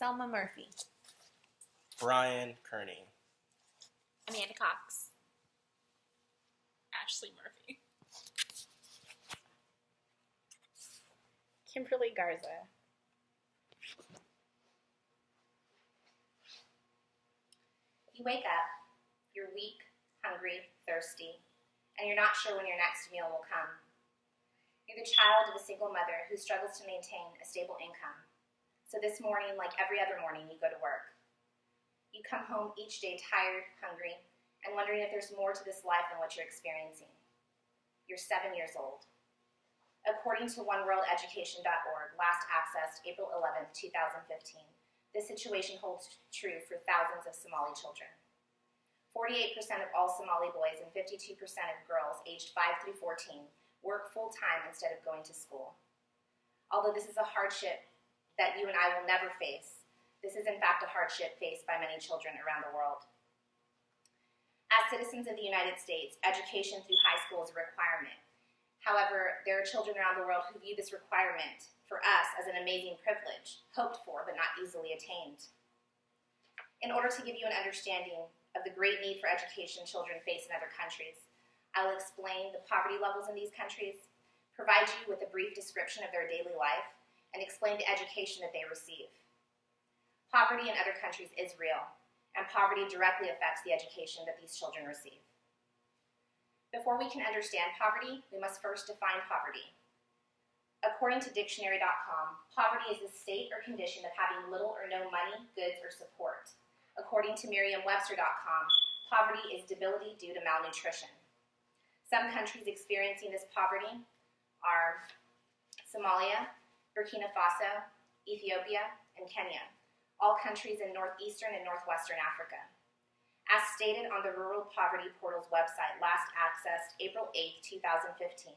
Selma Murphy. Brian Kearney. Amanda Cox. Ashley Murphy. Kimberly Garza. You wake up, you're weak, hungry, thirsty, and you're not sure when your next meal will come. You're the child of a single mother who struggles to maintain a stable income. So this morning, like every other morning, you go to work. You come home each day tired, hungry, and wondering if there's more to this life than what you're experiencing. You're 7 years old. According to OneWorldEducation.org, last accessed April 11, 2015, this situation holds true for thousands of Somali children. 48% of all Somali boys and 52% of girls aged 5 through 14 work full-time instead of going to school. Although this is a hardship that you and I will never face, this is in fact a hardship faced by many children around the world. As citizens of the United States, education through high school is a requirement. However, there are children around the world who view this requirement for us as an amazing privilege, hoped for but not easily attained. In order to give you an understanding of the great need for education children face in other countries, I will explain the poverty levels in these countries, provide you with a brief description of their daily life, and explain the education that they receive. Poverty in other countries is real, and poverty directly affects the education that these children receive. Before we can understand poverty, we must first define poverty. According to dictionary.com, poverty is the state or condition of having little or no money, goods, or support. According to Merriam-Webster.com, poverty is debility due to malnutrition. Some countries experiencing this poverty are Somalia, Burkina Faso, Ethiopia, and Kenya, all countries in northeastern and northwestern Africa. As stated on the Rural Poverty Portal's website, last accessed April 8, 2015,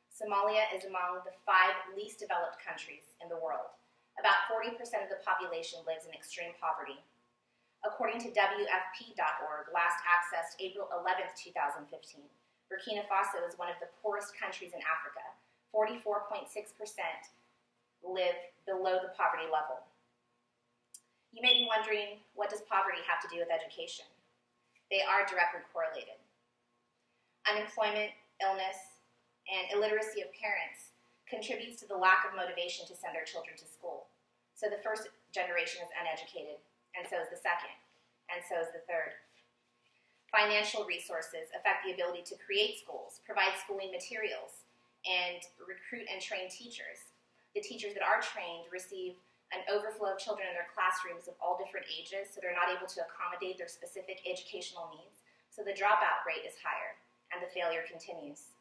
Somalia is among the 5 least developed countries in the world. About 40% of the population lives in extreme poverty. According to WFP.org, last accessed April 11, 2015, Burkina Faso is one of the poorest countries in Africa. 44.6% live below the poverty level. You may be wondering, what does poverty have to do with education? They are directly correlated. Unemployment, illness, and illiteracy of parents contributes to the lack of motivation to send their children to school. So the first generation is uneducated, and so is the second, and so is the third. Financial resources affect the ability to create schools, provide schooling materials, and recruit and train teachers. The teachers that are trained receive an overflow of children in their classrooms of all different ages, so they're not able to accommodate their specific educational needs. So the dropout rate is higher, and the failure continues.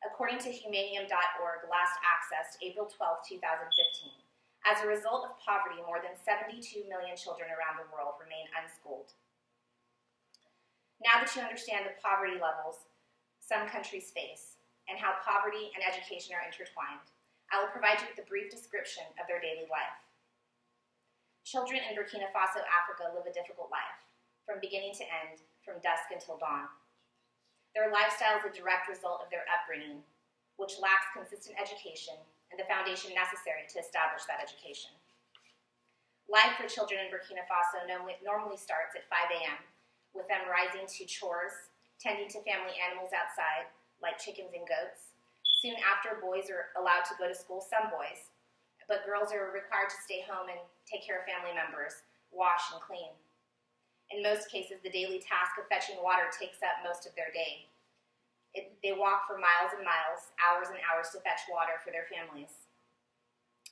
According to Humanium.org, last accessed April 12, 2015, as a result of poverty, more than 72 million children around the world remain unschooled. Now that you understand the poverty levels some countries face and how poverty and education are intertwined, I will provide you with a brief description of their daily life. Children in Burkina Faso, Africa live a difficult life, from beginning to end, from dusk until dawn. Their lifestyle is a direct result of their upbringing, which lacks consistent education and the foundation necessary to establish that education. Life for children in Burkina Faso normally starts at 5 a.m., with them rising to chores, tending to family animals outside, like chickens and goats. Soon after, boys are allowed to go to school, some boys, but girls are required to stay home and take care of family members, wash and clean. In most cases, the daily task of fetching water takes up most of their day. They walk for miles and miles, hours and hours to fetch water for their families.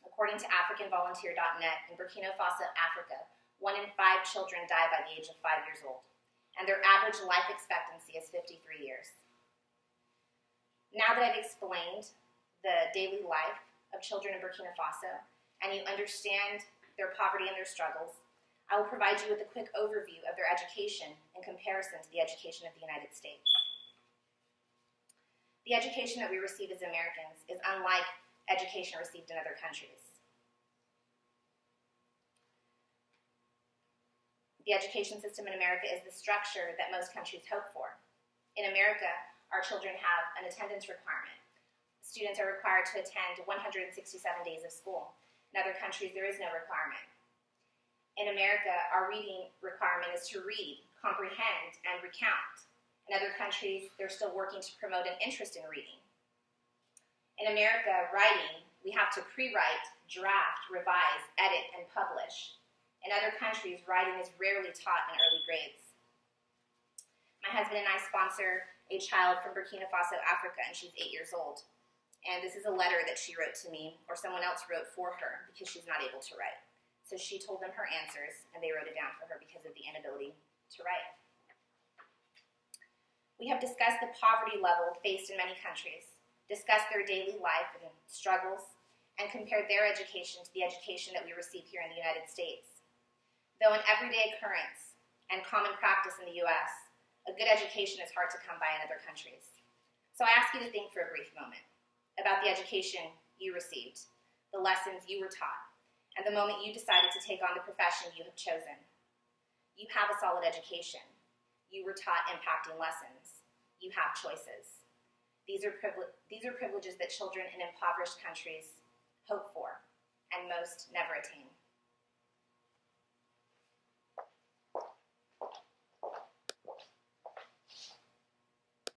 According to AfricanVolunteer.net, in Burkina Faso, Africa, 1 in 5 children die by the age of 5 years old, and their average life expectancy is 53 years. Now that I've explained the daily life of children in Burkina Faso, and you understand their poverty and their struggles, I will provide you with a quick overview of their education in comparison to the education of the United States. The education that we receive as Americans is unlike education received in other countries. The education system in America is the structure that most countries hope for. In America, our children have an attendance requirement. Students are required to attend 167 days of school. In other countries, there is no requirement. In America, our reading requirement is to read, comprehend, and recount. In other countries, they're still working to promote an interest in reading. In America, writing, we have to pre-write, draft, revise, edit, and publish. In other countries, writing is rarely taught in early grades. My husband and I sponsor a child from Burkina Faso, Africa, and she's 8 years old. And this is a letter that she wrote to me, or someone else wrote for her, because she's not able to write. So she told them her answers, and they wrote it down for her because of the inability to write. We have discussed the poverty level faced in many countries, discussed their daily life and struggles, and compared their education to the education that we receive here in the United States. Though an everyday occurrence and common practice in the U.S., a good education is hard to come by in other countries. So I ask you to think for a brief moment about the education you received, the lessons you were taught, and the moment you decided to take on the profession you have chosen. You have a solid education. You were taught impacting lessons. You have choices. These are privileges that children in impoverished countries hope for, and most never attain.